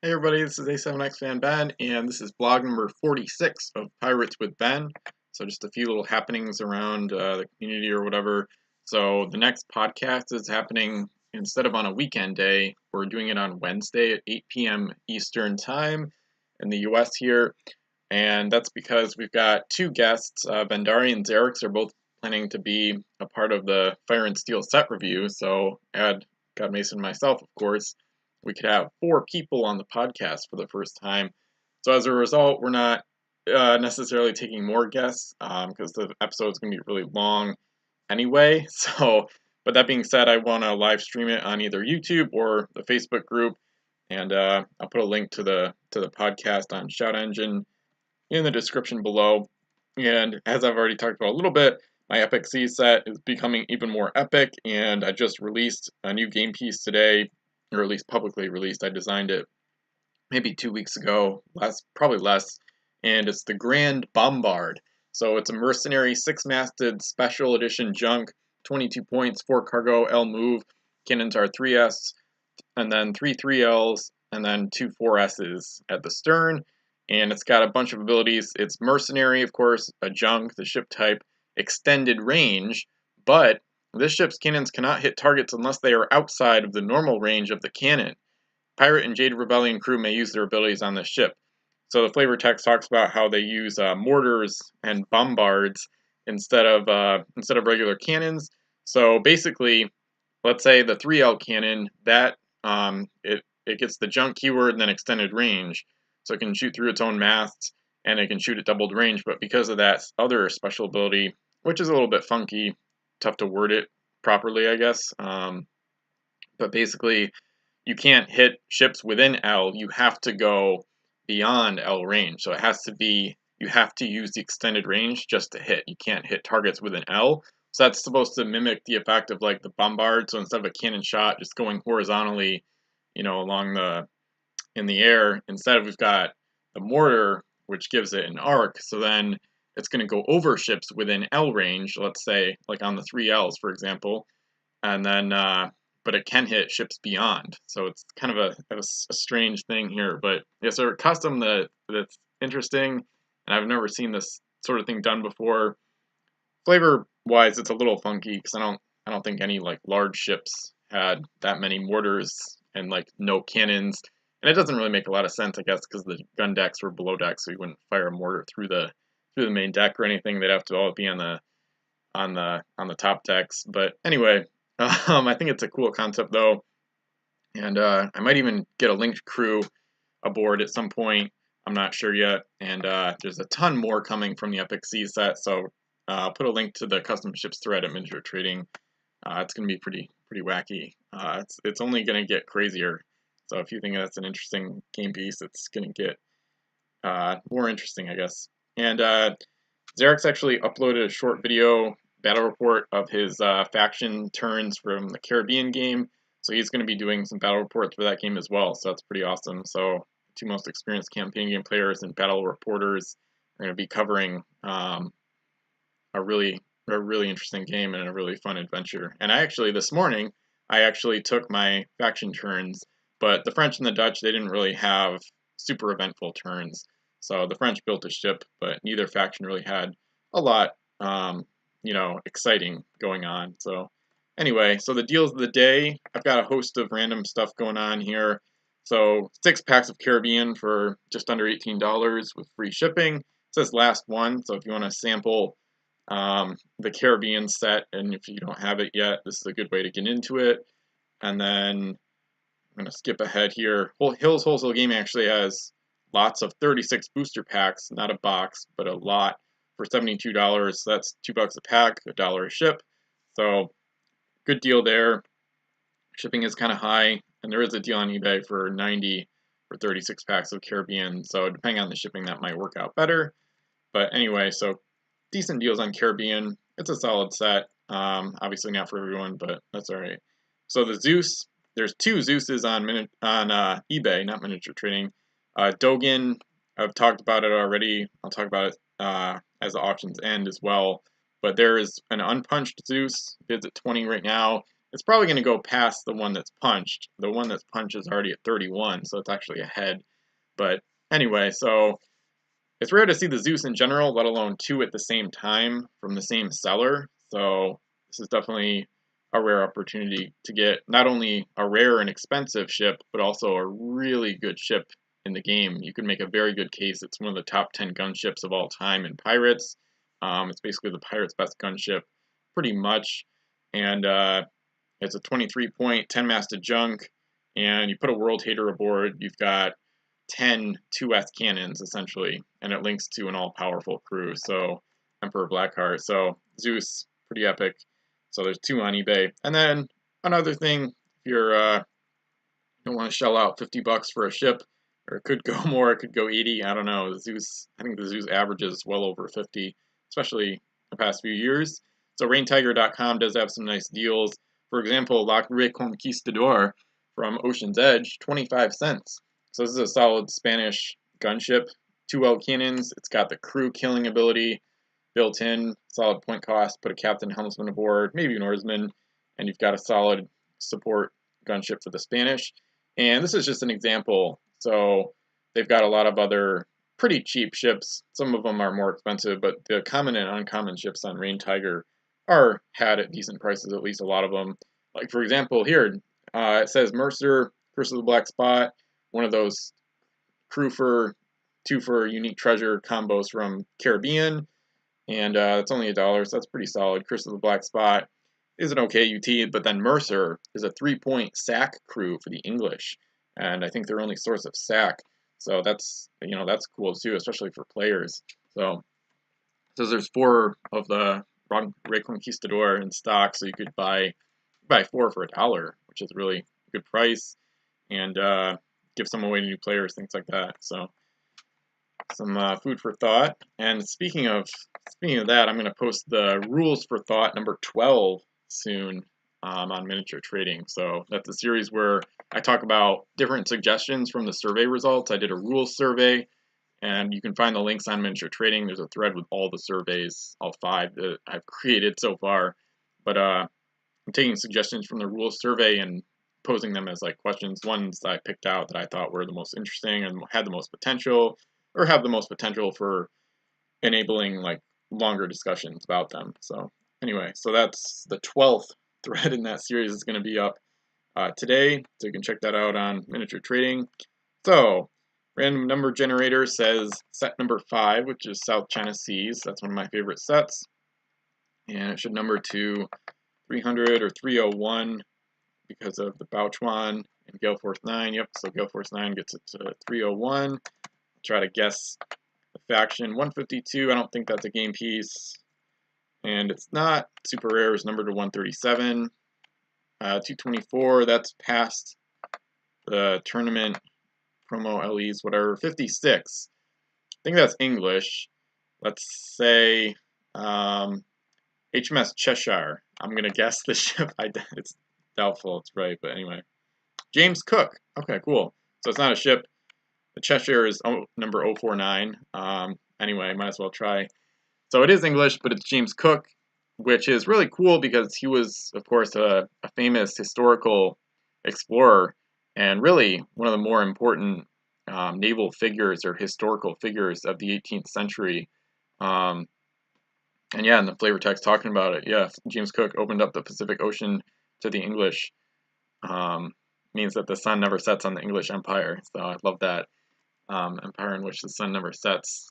Hey everybody, this is A7X Fan Ben, and this is blog number 46 of Pirates with Ben. So just a few little happenings around the community or whatever. So the next podcast is happening instead of on a weekend day, we're doing it on Wednesday at 8 p.m. Eastern Time in the US here. And that's because we've got two guests, Bendari and Xerix are both planning to be a part of the Fire and Steel set review. So add God Mason and myself, of course. We could have four people on the podcast for the first time. So as a result, we're not necessarily taking more guests because the episode is going to be really long anyway. So, but that being said, I want to live stream it on either YouTube or the Facebook group, and I'll put a link to the podcast on Shout Engine in the description below. And as I've already talked about a little bit, my Epic C set is becoming even more epic, and I just released a new game piece today, or at least publicly released. I designed it maybe 2 weeks ago, probably less, and it's the Grand Bombard. So it's a mercenary 6-masted special edition junk, 22 points, 4 cargo, L move. Cannons are 3S, and then 3 3Ls, and then 2 4Ss at the stern. And it's got a bunch of abilities. It's mercenary, of course, a junk, the ship type, extended range, but this ship's cannons cannot hit targets unless they are outside of the normal range of the cannon. Pirate and Jade Rebellion crew may use their abilities on this ship. So the flavor text talks about how they use mortars and bombards instead of regular cannons. So basically, let's say the 3L cannon, that it gets the junk keyword and then extended range, so it can shoot through its own masts and it can shoot at doubled range. But because of that other special ability, which is a little bit funky, tough to word it properly, I guess. But basically, you can't hit ships within L. You have to go beyond L range. So it has to be, you have to use the extended range just to hit. You can't hit targets within L. So that's supposed to mimic the effect of like the bombard. So instead of a cannon shot just going horizontally, along in the air, instead we've got the mortar, which gives it an arc. So then it's going to go over ships within L range, let's say like on the 3Ls, for example, and then but it can hit ships beyond. So it's kind of a strange thing here. But it's a custom that's interesting, and I've never seen this sort of thing done before. Flavor wise, it's a little funky because I don't think any like large ships had that many mortars and like no cannons, and it doesn't really make a lot of sense, I guess, because the gun decks were below deck, so you wouldn't fire a mortar through the main deck or anything. They'd have to all be on the top decks. But anyway, I think it's a cool concept though, and I might even get a linked crew aboard at some point. I'm not sure yet, and there's a ton more coming from the Epic C set, so I'll put a link to the custom ships thread at Miniature Trading. It's going to be pretty wacky. It's only going to get crazier. So if you think that's an interesting game piece, it's going to get more interesting, I guess. And Xerix actually uploaded a short video battle report of his faction turns from the Caribbean game. So he's going to be doing some battle reports for that game as well. So that's pretty awesome. So two most experienced campaign game players and battle reporters are going to be covering a really interesting game and a really fun adventure. And this morning, I actually took my faction turns, but the French and the Dutch, they didn't really have super eventful turns. So the French built a ship, but neither faction really had a lot, exciting going on. So anyway, so the deals of the day, I've got a host of random stuff going on here. So 6 packs of Caribbean for just under $18 with free shipping. It says last one, so if you want to sample the Caribbean set, and if you don't have it yet, this is a good way to get into it. And then I'm going to skip ahead here. Hills Wholesale Gaming actually has lots of 36 booster packs, not a box, but a lot for $72. So that's $2 a pack, $1 a ship. So good deal there. Shipping is kind of high, and there is a deal on eBay for $90 for 36 packs of Caribbean. So depending on the shipping, that might work out better. But anyway, so decent deals on Caribbean. It's a solid set. Obviously not for everyone, but that's all right. So the Zeus, there's 2 Zeuses on eBay, not Miniature Trading. Dogen, I've talked about it already. I'll talk about it as the auctions end as well. But there is an unpunched Zeus, bids at 20 right now, it's probably going to go past the one that's punched. The one that's punched is already at 31, so it's actually ahead. But anyway, so it's rare to see the Zeus in general, let alone two at the same time from the same seller. So this is definitely a rare opportunity to get not only a rare and expensive ship, but also a really good ship in the game. You can make a very good case. It's one of the top 10 gunships of all time in Pirates. It's basically the Pirates' best gunship, pretty much. And it's a 23-point, 10-masted junk. And you put a World Hater aboard, you've got 10 2S cannons, essentially. And it links to an all-powerful crew. So Emperor Blackheart. So Zeus, pretty epic. So there's two on eBay. And then another thing, if you're you don't want to shell out $50 for a ship, or it could go more, it could go 80. I don't know. Zeus, I think the Zeus averages well over 50, especially the past few years. So RainTiger.com does have some nice deals. For example, La Reconquistador from Ocean's Edge, 25 cents. So this is a solid Spanish gunship, 2L cannons. It's got the crew killing ability built in, solid point cost, put a captain, helmsman aboard, maybe an oarsman, and you've got a solid support gunship for the Spanish. And this is just an example. So they've got a lot of other pretty cheap ships. Some of them are more expensive, but the common and uncommon ships on Rain Tiger are had at decent prices, at least a lot of them. Like, for example, here, it says Mercer, Curse of the Black Spot, one of those crew for, two for unique treasure combos from Caribbean. And it's only $1, so that's pretty solid. Curse of the Black Spot is an okay UT, but then Mercer is a 3-point sack crew for the English, and I think their only source of sack. So that's that's cool too, especially for players. So there's 4 of the Reconquistador in stock, so you could buy 4 for $1, which is really a good price, and give some away to new players, things like that. So some food for thought. And speaking of that, I'm going to post the rules for thought number 12 soon on miniature trading. So that's a series where I talk about different suggestions from the survey results. I did a rules survey, and you can find the links on miniature trading. There's a thread with all the surveys, all 5 that I've created so far. But I'm taking suggestions from the rules survey and posing them as like questions, ones that I picked out that I thought were the most interesting and had the most potential, or have the most potential for enabling like longer discussions about them. So anyway, so that's the 12th thread in that series is going to be up today, so you can check that out on miniature trading. So random number generator says set number 5, which is South China Seas. That's one of my favorite sets, and it should number to 300 or 301 because of the Bouchuan and Gale Force 9. Yep, so Gale Force 9 gets it to 301. Try to guess the faction. 152, I don't think that's a game piece, and it's not. Super rare is numbered to 137. 224, that's past the tournament promo LEs, whatever. 56, I think that's English. Let's say HMS Cheshire. I'm going to guess the ship. It's doubtful it's right, but anyway. James Cook. Okay, cool. So it's not a ship. The Cheshire is number 049. Anyway, might as well try. So it is English, but it's James Cook, which is really cool because he was, of course, a famous historical explorer and really one of the more important naval figures or historical figures of the 18th century. And yeah, in the flavor text talking about it, yeah, James Cook opened up the Pacific Ocean to the English. Means that the sun never sets on the English Empire. So I love that. Empire in which the sun never sets.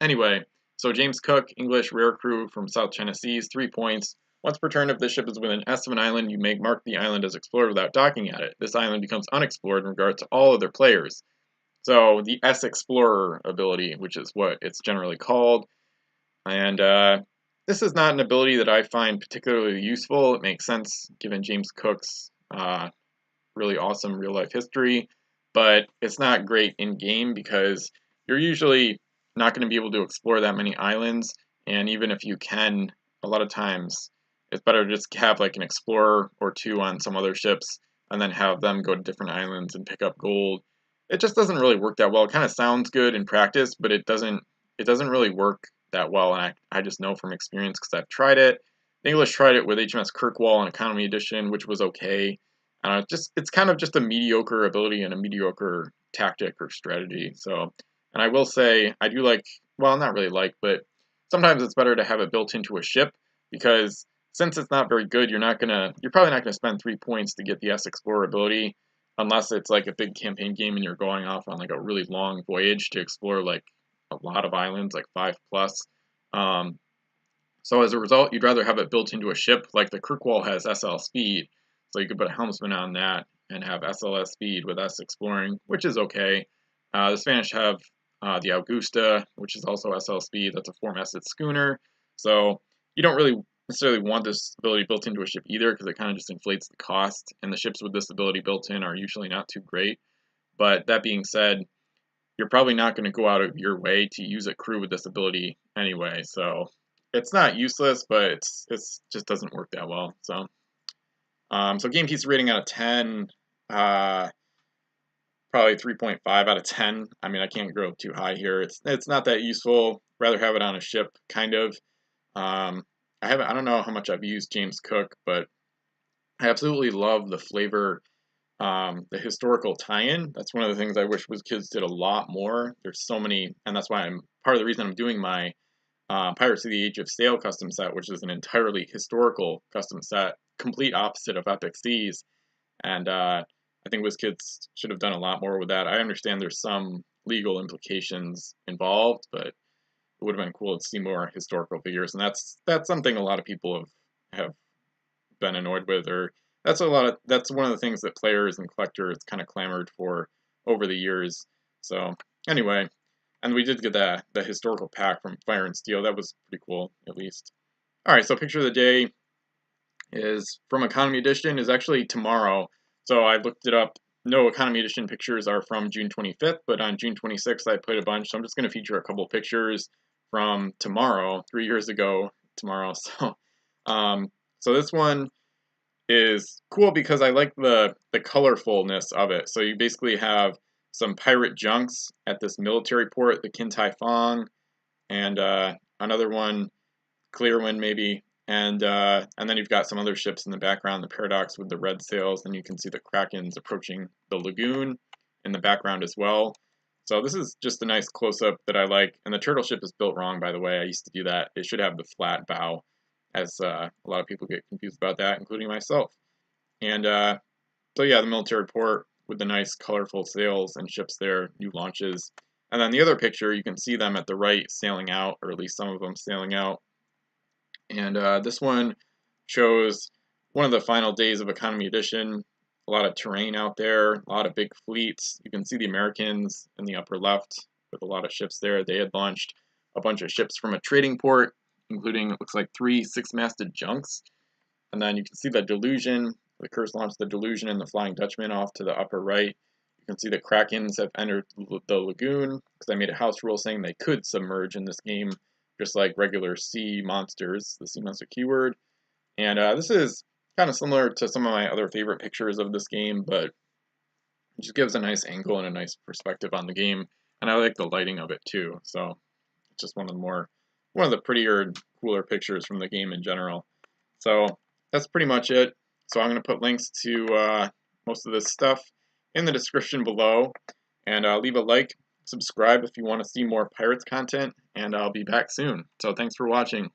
Anyway, so James Cook, English rare crew from South China Seas, 3 points. Once per turn, if this ship is within S of an island, you may mark the island as explored without docking at it. This island becomes unexplored in regard to all other players. So the S Explorer ability, which is what it's generally called. And this is not an ability that I find particularly useful. It makes sense given James Cook's really awesome real-life history, but it's not great in-game because you're usually not going to be able to explore that many islands, and even if you can, a lot of times it's better to just have like an explorer or 2 on some other ships and then have them go to different islands and pick up gold. It just doesn't really work that well. It kind of sounds good in practice, but it doesn't really work that well, and I just know from experience because I've tried it. The English tried it with HMS Kirkwall in Economy Edition, which was okay. It's kind of just a mediocre ability and a mediocre tactic or strategy. So, and I will say I do like, well, not really like, but sometimes it's better to have it built into a ship because since it's not very good, you're probably not gonna spend 3 points to get the S Explorer ability unless it's like a big campaign game and you're going off on like a really long voyage to explore like a lot of islands, like 5+. Um, so as a result, you'd rather have it built into a ship, like the Kirkwall has SL speed, so you could put a helmsman on that and have SLS speed with S exploring, which is okay. The Spanish have the Augusta, which is also SL speed. That's a 4-masted schooner, so you don't really necessarily want this ability built into a ship either, because it kind of just inflates the cost, and the ships with this ability built in are usually not too great. But that being said, you're probably not going to go out of your way to use a crew with this ability anyway, so it's not useless, but it's just doesn't work that well. So game piece rating out of 10, probably 3.5 out of 10. I mean, I can't go too high here. It's not that useful. Rather have it on a ship, kind of. I don't know how much I've used James Cook, but I absolutely love the flavor, the historical tie-in. That's one of the things I wish WizKids did a lot more. There's so many, and that's why part of the reason I'm doing my Pirates of the Age of Sail custom set, which is an entirely historical custom set, complete opposite of Epic Seas. And I think WizKids should have done a lot more with that. I understand there's some legal implications involved, but it would have been cool to see more historical figures. And that's something a lot of people have been annoyed with, or that's one of the things that players and collectors kind of clamored for over the years. So anyway, and we did get the historical pack from Fire and Steel. That was pretty cool, at least. All right, so picture of the day is from Economy Edition, is actually tomorrow. So I looked it up. No Economy Edition pictures are from June 25th, but on June 26th I played a bunch. So I'm just going to feature a couple pictures from tomorrow, 3 years ago tomorrow. So this one is cool because I like the colorfulness of it. So you basically have some pirate junks at this military port, the Kintai Fong, and another one, Clearwind maybe, and then you've got some other ships in the background, the Paradox with the red sails, and you can see the Krakens approaching the lagoon in the background as well. So this is just a nice close-up that I like, and the turtle ship is built wrong, by the way. I used to do that. It should have the flat bow, as a lot of people get confused about that, including myself. And so yeah, the military port with the nice colorful sails and ships there, new launches. And then the other picture, you can see them at the right sailing out, or at least some of them sailing out. And this one shows one of the final days of Economy Edition. A lot of terrain out there, a lot of big fleets. You can see the Americans in the upper left with a lot of ships there. They had launched a bunch of ships from a trading port, including, it looks like, 3 6-masted junks. And then you can see the Delusion. The Curse launched the Delusion and the Flying Dutchman off to the upper right. You can see the Krakens have entered the lagoon, because I made a house rule saying they could submerge in this game, just like regular sea monsters, the sea monster keyword. And this is kind of similar to some of my other favorite pictures of this game, but it just gives a nice angle and a nice perspective on the game. And I like the lighting of it too, so it's just one of the prettier and cooler pictures from the game in general. So that's pretty much it. So I'm going to put links to most of this stuff in the description below, and leave a like, subscribe if you want to see more Pirates content, and I'll be back soon. So thanks for watching.